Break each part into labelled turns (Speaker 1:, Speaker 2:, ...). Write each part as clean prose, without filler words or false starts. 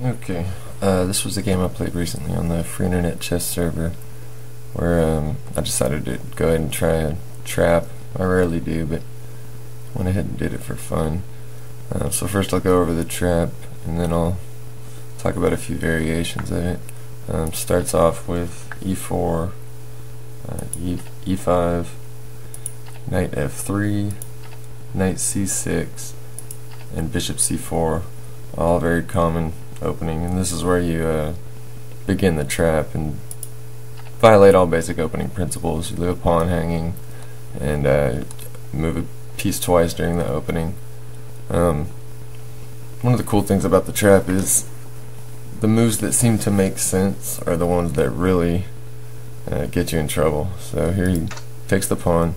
Speaker 1: Okay, this was a game I played recently on the free internet chess server where I decided to go ahead and try a trap. I rarely do, but went ahead and did it for fun. So first I'll go over the trap, and then I'll talk about a few variations of it. Starts off with e4, e5, knight f3, knight c6, and bishop c4, all very common opening, and this is where you begin the trap and violate all basic opening principles. You leave a pawn hanging and move a piece twice during the opening. One of the cool things about the trap is the moves that seem to make sense are the ones that really get you in trouble. So here he takes the pawn,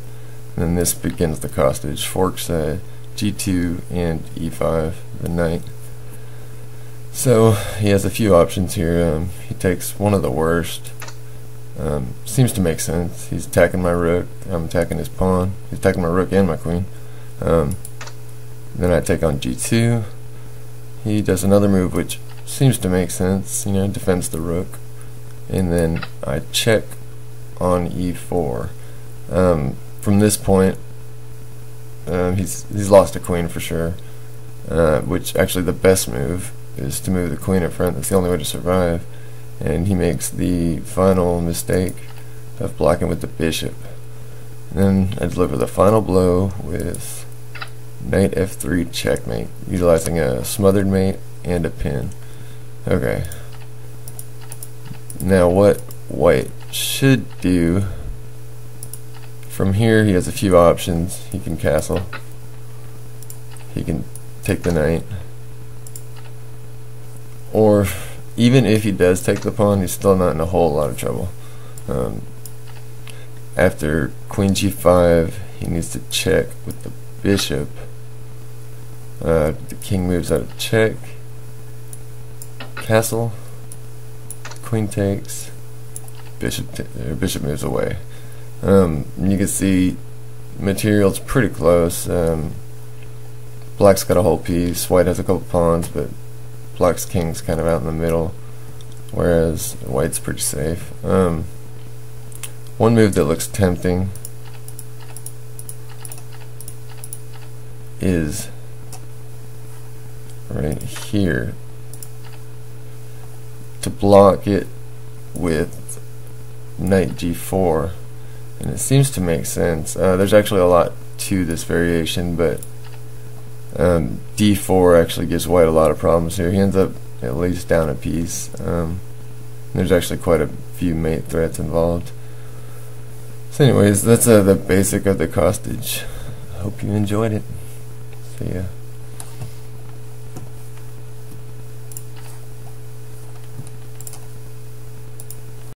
Speaker 1: and then this begins the costage, forks g2 and e5, the knight. So he has a few options here. He takes one of the worst. Seems to make sense. He's attacking my rook, I'm attacking his pawn. He's attacking my rook and my queen. Then I take on g2. He does another move which seems to make sense, defends the rook. And then I check on e4. From this point, he's lost a queen for sure, which actually the best move is to move the queen in front. That's the only way to survive. And he makes the final mistake of blocking with the bishop. And then I deliver the final blow with knight f3 checkmate, utilizing a smothered mate and a pin. Okay. Now what white should do, from here he has a few options. He can castle, he can take the knight, or even if he does take the pawn, he's still not in a whole lot of trouble. After queen g5, he needs to check with the bishop. The king moves out of check, castle, queen takes, bishop moves away. You can see material's pretty close. Black's got a whole piece, white has a couple pawns, but Black's king's kind of out in the middle, whereas white's pretty safe. One move that looks tempting is right here, to block it with knight g4, and it seems to make sense. There's actually a lot to this variation, but d4 actually gives white a lot of problems here. He ends up at least down a piece. There's actually quite a few mate threats involved. So anyways, that's the basic of the costage. Hope you enjoyed it. See ya.